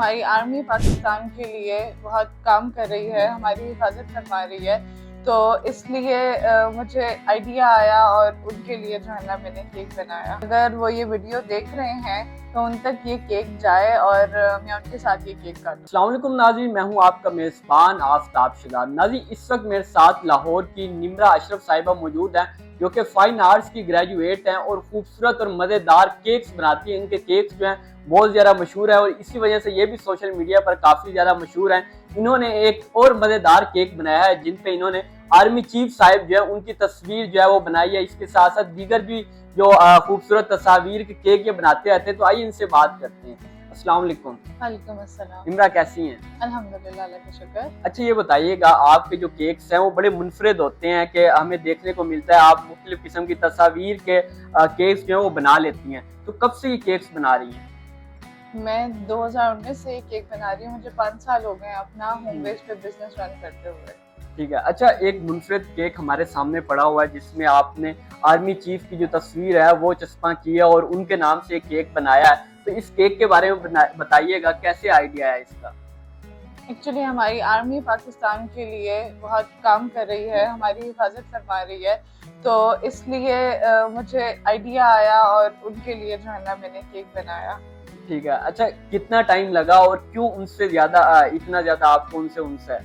हमारी आर्मी पाकिस्तान के लिए बहुत काम कर रही है, हमारी हिफाजत करवा रही है। तो इसलिए मुझे आइडिया आया और उनके लिए जो है ना मैंने केक बनाया। अगर वो ये वीडियो देख रहे हैं तो उन तक ये केक जाए और मैं उनके साथ ये केक काटूं। अस्सलाम वालेकुम नाज़रीन, मैं हूं आपका मेज़बान आफ्ताब शिदाद। नाज़रीन, इस वक्त मेरे साथ लाहौर की निम्रा अशरफ साहिबा मौजूद हैं, जो कि फाइन आर्ट्स की ग्रेजुएट हैं और खूबसूरत और मज़ेदार केक्स बनाती हैं। इनके केक्स जो हैं बहुत ज़्यादा मशहूर है और इसी वजह से ये भी सोशल मीडिया पर काफ़ी ज़्यादा मशहूर हैं। इन्होंने एक और मज़ेदार केक बनाया है जिन पे इन्होंने आर्मी चीफ साहिब जो है उनकी तस्वीर जो है वो बनाई है। इसके साथ साथ दीगर भी जो खूबसूरत तस्वीर के केक ये बनाते रहते हैं। तो आइए इनसे बात करते हैं। अस्सलाम वालेकुम। वालेकुम अस्सलाम। निम्रा, कैसी हैं? अल्हम्दुलिल्लाह, अल्लाह का शुक्र। अच्छा, ये बताइएगा, आपके जो केक्स हैं वो बड़े मुनफरिद होते हैं कि हमें देखने को मिलता है आप मुख्तलिफ किस्म की तस्वीर के केक्स जो है वो बना लेती हैं। तो कब से ये केक्स बना रही हैं? मैं 2019 से केक बना रही हूँ। मुझे 5 साल हो गए अपना होम बेस पे बिजनेस रन करते हुए। ठीक है। अच्छा, एक मुनफरिद केक हमारे सामने पड़ा हुआ है जिसमें आपने आर्मी चीफ की जो तस्वीर है वो चस्पा की है और उनके नाम से एक केक बनाया है। तो इस केक के बारे में बताइएगा, कैसे आइडिया है इसका? एक्चुअली हमारी आर्मी पाकिस्तान के लिए बहुत काम कर रही है, हमारी हिफाजत करवा रही है। तो इसलिए मुझे आइडिया आया और उनके लिए जो है ना मैंने केक बनाया। ठीक है। अच्छा, कितना टाइम लगा और क्यों उनसे ज्यादा इतना ज्यादा आपको उनसे है?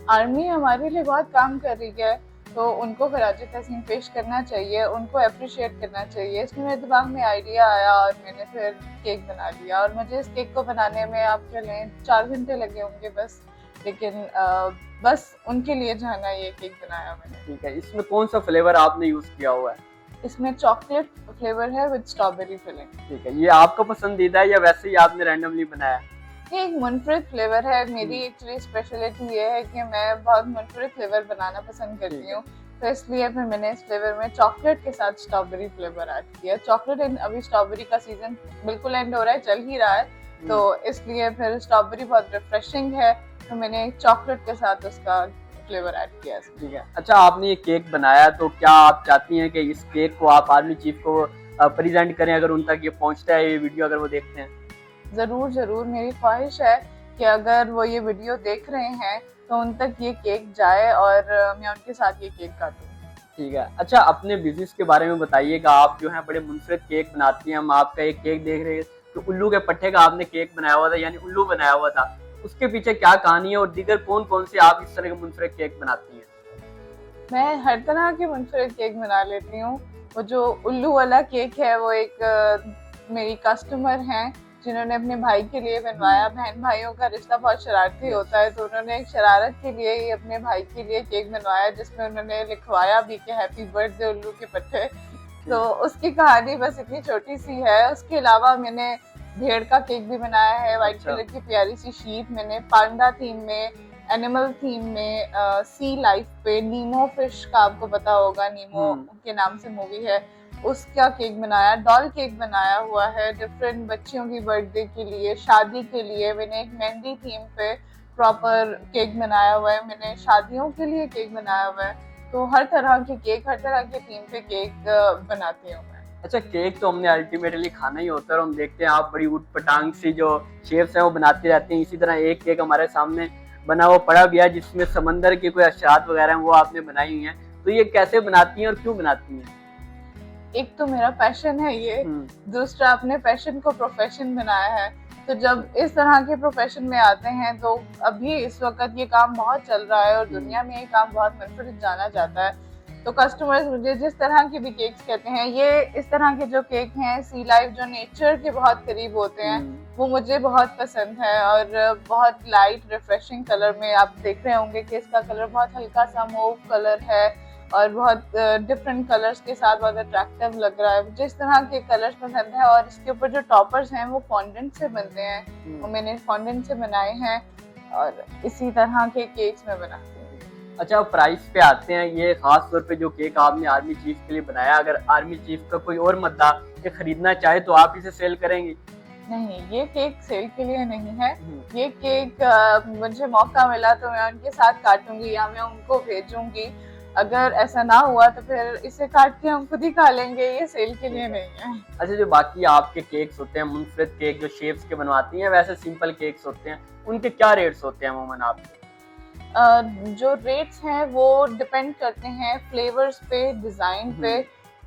आर्मी हमारे लिए बहुत काम कर रही है तो उनको खराज तहसीन पेश करना चाहिए, उनको अप्रिशिएट करना चाहिए। इसलिए मेरे दिमाग में आइडिया आया और मैंने फिर केक बना लिया। और मुझे इस केक को बनाने में आप चलें 4 घंटे लगे होंगे बस, लेकिन बस उनके लिए जो है ना ये केक बनाया मैंने। ठीक है। इसमें कौन सा फ्लेवर आपने यूज किया हुआ है? इसमें चॉकलेट फ्लेवर है विद स्ट्रॉबेरी फिलिंग। ठीक है। ये आपका पसंदीदा है या वैसे ही आपने रैंडमली बनाया? ये एक मुनफरिद फ्लेवर है। मेरी एक्चुअली स्पेशलिटी ये है कि मैं बहुत मुनफरिद फ्लेवर बनाना पसंद करती हूँ। तो इसलिए फिर मैंने इस फ्लेवर में चॉकलेट के साथ स्ट्रॉबेरी फ्लेवर ऐड किया। चॉकलेट एंड अभी स्ट्रॉबेरी का सीजन बिल्कुल एंड हो रहा है, चल ही रहा है, तो इसलिए फिर स्ट्रॉबेरी बहुत रिफ्रेशिंग है तो मैंने चॉकलेट के साथ उसका फ्लेवर ऐड किया। ठीक है। अच्छा, आपने ये केक बनाया तो क्या आप चाहती हैं कि इस केक को आप आर्मी चीफ को प्रेजेंट करें, अगर उन तक ये पहुंचता है, ये वीडियो अगर वो देखते हैं? जरूर जरूर, मेरी ख्वाहिश है कि अगर वो ये वीडियो देख रहे हैं तो उन तक ये केक जाए और मैं उनके साथ ये केक काटूं। ठीक है। अच्छा, अपने बिजनेस के बारे में बताइएगा। आप जो है बड़े मुनफरिद केक बनाती हैं। हम आपका एक केक देख रहे हैं तो उल्लू के पट्टे का आपने केक बनाया हुआ था, यानी उल्लू बनाया हुआ था। उसके पीछे क्या कहानी है और दीगर कौन कौन से आप इस तरह के मुनफरिद केक बनाती हैं? मैं हर तरह के मुनफरिद केक बना लेती हूँ। वो जो उल्लू वाला केक है वो एक मेरी कस्टमर हैं जिन्होंने अपने भाई के लिए बनवाया। बहन भाइयों का रिश्ता बहुत शरारती होता है तो उन्होंने एक शरारत के लिए ही अपने भाई के लिए केक बनवाया जिसमें उन्होंने लिखवाया भी कि हैप्पी बर्थडे उल्लू के पट्टे। तो उसकी कहानी बस इतनी छोटी सी है। उसके अलावा मैंने भेड़ का केक भी बनाया है, व्हाइट कलर की प्यारी सी शीप। मैंने पांडा थीम में, एनिमल थीम में, सी लाइफ पे नीमो फिश का आपको पता होगा, नीमो के नाम से मूवी है, उसका केक बनाया। डॉल केक बनाया हुआ है डिफरेंट बच्चियों की बर्थडे के लिए, शादी के लिए। मैंने एक मेहंदी थीम पे प्रॉपर केक बनाया हुआ है। मैंने शादियों के लिए केक बनाया हुआ है। तो हर तरह के केक, हर तरह के थीम पे केक बनाती हूँ मैं। अच्छा, केक तो हमने अल्टीमेटली खाना ही होता है और हम देखते हैं आप बड़ी उठ पटांग सी जो शेप्स हैं वो बनाती रहती हैं। इसी तरह एक केक हमारे सामने बना हुआ पड़ा भी है जिसमें समंदर की कोई अशात वगैरह हैं वो आपने बनाई हुई हैं। तो ये कैसे बनाती हैं और क्यों बनाती हैं? एक तो मेरा पैशन है ये, दूसरा अपने पैशन को प्रोफेशन बनाया है। तो जब इस तरह के प्रोफेशन में आते हैं तो अभी इस वक्त ये काम बहुत चल रहा है और दुनिया में ये काम बहुत मुनफरिद जाना जाता है। तो कस्टमर्स मुझे जिस तरह के भी केक्स कहते हैं, ये इस तरह के जो केक हैं सी लाइफ जो नेचर के बहुत करीब होते हैं, वो मुझे बहुत पसंद है। और बहुत लाइट रिफ्रेशिंग कलर में आप देख रहे होंगे कि इसका कलर बहुत हल्का सा मूव कलर है और बहुत डिफरेंट कलर्स के साथ बहुत अट्रैक्टिव लग रहा है। मुझे इस तरह के कलर्स पसंद है। और इसके ऊपर जो टॉपर्स हैं वो फॉन्डेंट से बनते हैं, वो मैंने फॉन्डेंट से बनाए हैं और इसी तरह के केक्स में बनाती हूँ। अच्छा, प्राइस पे आते हैं। ये खास तौर पे जो केक आपने आर्मी चीफ के लिए बनाया, अगर आर्मी चीफ का कोई और मद्दा ये खरीदना चाहे तो आप इसे सेल करेंगी? नहीं, ये केक सेल के लिए नहीं है। ये केक मुझे मौका मिला तो मैं उनके साथ काटूंगी या मैं उनको भेजूंगी। अगर ऐसा ना हुआ तो फिर इसे काट के हम खुद ही खा लेंगे, ये सेल के लिए नहीं है। अच्छा, जो बाकी आपके केक्स होते हैं, मुनफरद केक जो शेप्स के बनवाती हैं, वैसे सिंपल केक्स होते हैं, उनके क्या रेट्स होते हैं अमूमन आपके? जो रेट्स हैं वो डिपेंड करते हैं फ्लेवर्स पे, डिज़ाइन पे,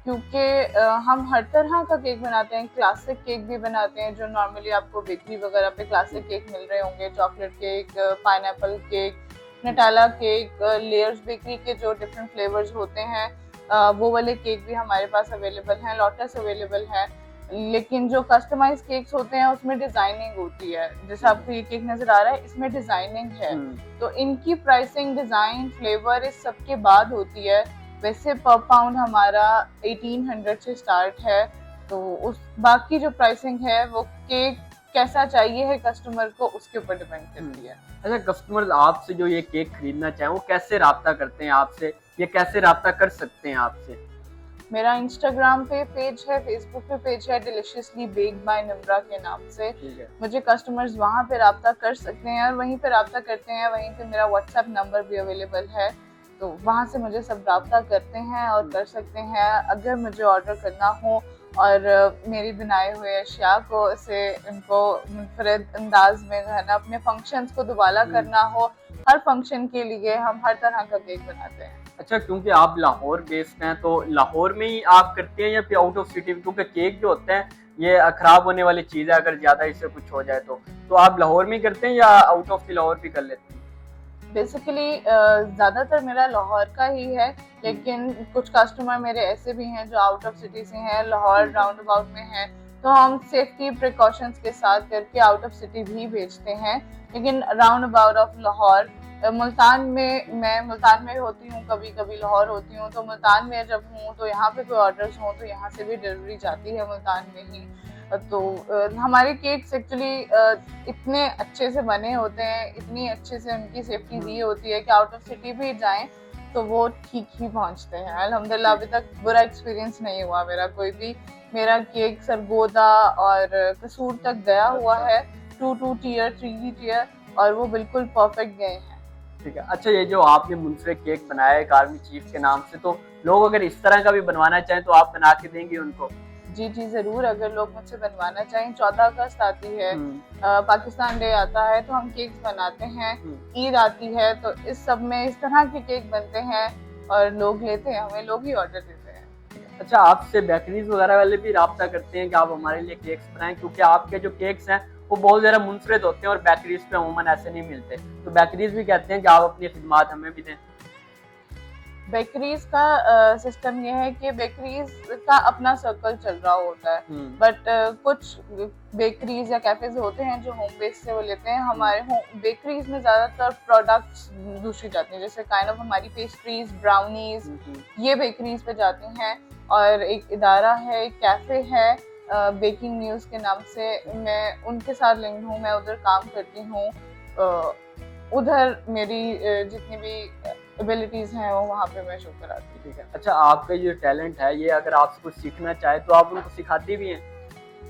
क्योंकि हम हर तरह का केक बनाते हैं। क्लासिक केक भी बनाते हैं जो नॉर्मली आपको बेकरी वगैरह पे क्लासिक केक मिल रहे होंगे, chocolate cake, pineapple cake, नटाला cake, layers bakery के जो डिफरेंट फ्लेवर्स होते हैं, वो वाले केक भी हमारे पास अवेलेबल हैं, लोटस अवेलेबल है। लेकिन जो कस्टमाइज केक्स होते हैं उसमें डिजाइनिंग होती है, जैसे आपको ये केक नजर आ रहा है, इसमें डिजाइनिंग है, तो इनकी प्राइसिंग, डिजाइन, फ्लेवर इस सब के बाद होती है। वैसे पर पाउंड हमारा 1800 से स्टार्ट है, तो उस बाकी जो प्राइसिंग है वो केक कैसा चाहिए है कस्टमर को उसके ऊपर डिपेंड करती है। अच्छा, कस्टमर आपसे जो ये केक खरीदना चाहें वो कैसे राब्ता करते हैं आपसे, ये कैसे राब्ता कर सकते हैं आपसे? मेरा इंस्टाग्राम पे पेज है, फेसबुक पे पेज है, डिलीशियसली बेक्ड बाय निम्रा के नाम से। मुझे कस्टमर्स वहाँ पे राब्ता कर सकते हैं और वहीं पे राब्ता करते हैं। वहीं पे मेरा व्हाट्सएप नंबर भी अवेलेबल है, तो वहाँ से मुझे सब राब्ता करते हैं और कर सकते हैं। अगर मुझे ऑर्डर करना हो और मेरी बनाए हुए अशिया को इसे इनको मुनफरद अंदाज में जो है ना अपने फंक्शंस को दुबाला करना हो, हर फंक्शन के लिए हम हर तरह का केक बनाते हैं। अच्छा, क्योंकि आप लाहौर बेस्ड हैं तो लाहौर में ही आप करते हैं या फिर आउट ऑफ सिटी? क्योंकि केक जो होते हैं ये खराब होने वाली चीज़ है, अगर ज़्यादा इससे कुछ हो जाए तो आप लाहौर में ही करते हैं या आउट ऑफ द लाहौर भी कर लेते हैं? बेसिकली ज़्यादातर मेरा लाहौर का ही है, लेकिन कुछ कस्टमर मेरे ऐसे भी हैं जो आउट ऑफ सिटी से हैं, लाहौर राउंड अबाउट में हैं, तो हम सेफ्टी प्रिकॉशंस के साथ करके आउट ऑफ सिटी भी भेजते हैं। लेकिन round about of Lahore, Multan में, मैं मुल्तान में होती हूँ, कभी कभी लाहौर होती हूँ, तो मुल्तान में जब हूँ तो यहाँ पे कोई ऑर्डर्स हों तो यहाँ से भी डिलीवरी जाती है मुल्तान में ही। तो हमारे केक्स एक्चुअली इतने अच्छे से बने होते हैं, इतनी अच्छे से उनकी सेफ्टी दी होती है कि आउट ऑफ सिटी भी जाएं तो वो ठीक ही पहुंचते हैं। अल्हम्दुलिल्लाह अभी तक बुरा एक्सपीरियंस नहीं हुआ मेरा कोई भी। मेरा केक सरगोदा और कसूर तक गया हुआ है, 2 टीयर 3 टीयर, और वो बिल्कुल परफेक्ट गए हैं। ठीक है। अच्छा, ये जो आपने मुनफरद केक बनाया है आर्मी चीफ के नाम से, तो लोग अगर इस तरह का भी बनवाना चाहें तो आप बना के देंगे उनको? जी जी जरूर, अगर लोग मुझसे बनवाना चाहें। 14 अगस्त आती है, पाकिस्तान डे आता है, तो हम केक्स बनाते हैं। ईद आती है तो इस सब में इस तरह के केक बनते हैं और लोग लेते हैं, हमें लोग ही ऑर्डर देते हैं। अच्छा, आपसे बेकरीज वगैरह वाले भी राब्ता करते हैं कि आप हमारे लिए केक्स बनाएं? क्योंकि आपके जो केक्स हैं वो बहुत ज़्यादा मुनफरद होते हैं और बेकरीज पे अमूमन ऐसे नहीं मिलते, तो बेकरीज भी कहते हैं कि आप अपनी खिदमात हमें भी दें। बेकरीज का सिस्टम ये है कि बेकरीज का अपना सर्कल चल रहा होता है, बट कुछ बेकरीज या कैफेज होते हैं जो होम बेस से वो लेते हैं। हमारे बेकरीज में ज्यादातर प्रोडक्ट्स दूसरी जाती हैं, जैसे काइंड ऑफ हमारी पेस्ट्रीज, ब्राउनीज, ये बेकरीज पे जाती हैं। और एक इदारा है, एक कैफे है बेकिंग न्यूज के नाम से, मैं उनके साथ लिंक्ड हूँ, मैं उधर काम करती हूँ। उधर मेरी जितनी भी एबिलिटीज हैं वो वहाँ पे मैं शो कराती हूँ। ठीक है। अच्छा, आपका ये टैलेंट है, ये अगर आपसे कुछ सीखना चाहे तो आप उनको सिखाती भी हैं?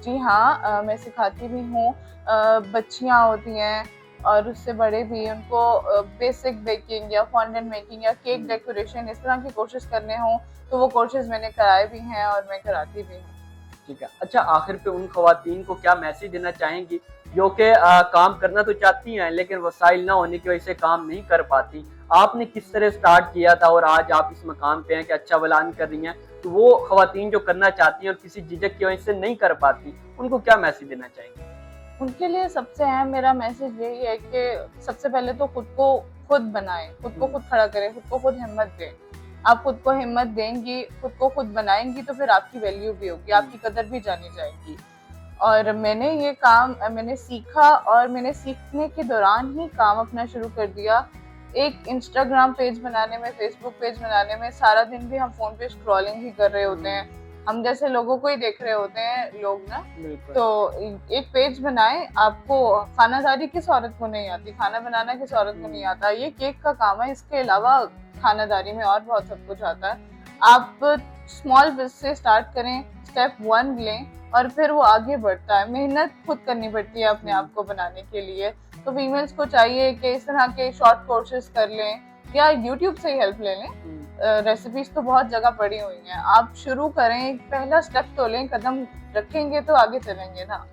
जी हाँ, मैं सिखाती भी हूँ। बच्चियाँ होती हैं और उससे बड़े भी, उनको बेसिक बेकिंग या फॉन्डेंट मेकिंग या केक डेकोरेशन इस तरह की कोशिश करने हों तो वो कोर्सेज मैंने कराए भी हैं और मैं कराती भी हूँ। ठीक है। अच्छा, आखिर पे उन खवातीन को क्या मैसेज देना चाहेंगी जो कि काम करना तो चाहती हैं लेकिन वसाइल ना होने की वजह से काम नहीं कर पाती? आपने किस तरह स्टार्ट किया था और आज आप इस मकाम पे हैं कि अच्छा बलान कर रही हैं, तो वो खवातीन जो करना चाहती हैं और किसी झिझक की वजह से नहीं कर पाती, उनको क्या मैसेज देना चाहेंगे? उनके लिए सबसे अहम मेरा मैसेज यही है कि सबसे पहले तो खुद को खुद बनाएं, खुद को खुद खड़ा करें, खुद को खुद हिम्मत दें। आप खुद को हिम्मत देंगी, खुद को खुद बनाएंगी तो फिर आपकी वैल्यू भी होगी, आपकी कदर भी जानी जाएगी। और मैंने ये काम मैंने सीखा और मैंने सीखने के दौरान ही काम अपना शुरू कर दिया। एक इंस्टाग्राम पेज बनाने में, फेसबुक पेज बनाने में सारा दिन भी हम फोन पे स्क्रॉलिंग ही कर रहे होते हैं, हम जैसे लोगों को ही देख रहे होते हैं लोग ना। तो एक पेज बनाएं। आपको खानादारी किस औरत को नहीं आती, खाना बनाना किस औरत को नहीं आता, ये केक का काम है, इसके अलावा खानादारी में और बहुत सब कुछ आता है। आप स्मॉल से स्टार्ट करें, स्टेप 1 लें और फिर वो आगे बढ़ता है। मेहनत खुद करनी पड़ती है अपने आप को बनाने के लिए। तो फीमेल्स को चाहिए कि इस तरह के शॉर्ट कोर्सेज कर लें या यूट्यूब से ही हेल्प ले लें। रेसिपीज तो बहुत जगह पड़ी हुई हैं, आप शुरू करें, एक पहला स्टेप तो लें, कदम रखेंगे तो आगे चलेंगे ना।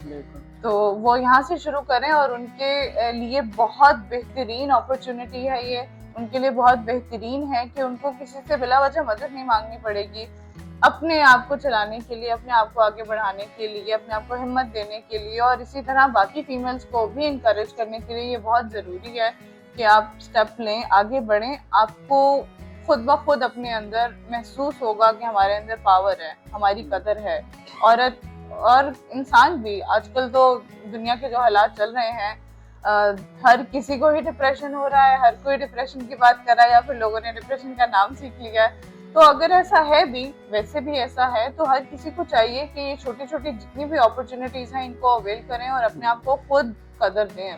तो वो यहाँ से शुरू करें और उनके लिए बहुत बेहतरीन अपॉर्चुनिटी है ये, उनके लिए बहुत बेहतरीन है कि उनको किसी से बिला वजह मदद नहीं मांगनी पड़ेगी अपने आप को चलाने के लिए, अपने आप को आगे बढ़ाने के लिए, अपने आप को हिम्मत देने के लिए। और इसी तरह बाकी फीमेल्स को भी इनकरेज करने के लिए ये बहुत ज़रूरी है कि आप स्टेप लें, आगे बढ़ें। आपको खुद ब खुद अपने अंदर महसूस होगा कि हमारे अंदर पावर है, हमारी कदर है। औरत और इंसान भी, आजकल तो दुनिया के जो हालात चल रहे हैं, हर किसी को ही डिप्रेशन हो रहा है, हर कोई डिप्रेशन की बात कर रहा है या फिर लोगों ने डिप्रेशन का नाम सीख लिया है। तो अगर ऐसा है भी, वैसे भी ऐसा है, तो हर किसी को चाहिए कि ये छोटी छोटी जितनी भी अपॉर्चुनिटीज हैं इनको अवेल करें और अपने आप को खुद कदर दें।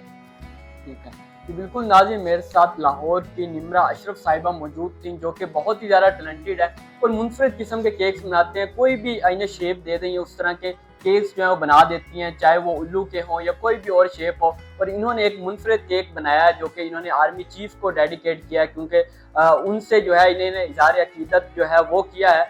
ठीक है, तो बिल्कुल नाज़रीन, मेरे साथ लाहौर की निम्रा अशरफ साहिबा मौजूद थी, जो कि बहुत ही ज़्यादा टैलेंटेड है और मुनफरद किस्म के केक्स बनाते हैं। कोई भी इन्हें शेप दे दें, उस तरह के केक्स जो है वो बना देती हैं, चाहे वो उल्लू के हों या कोई भी और शेप हो। और इन्होंने एक मुनफरद केक बनाया है जो कि इन्होंने आर्मी चीफ को डेडिकेट किया है, क्योंकि उनसे जो है इन्होंने इज़हार अकीदत जो है वो किया है।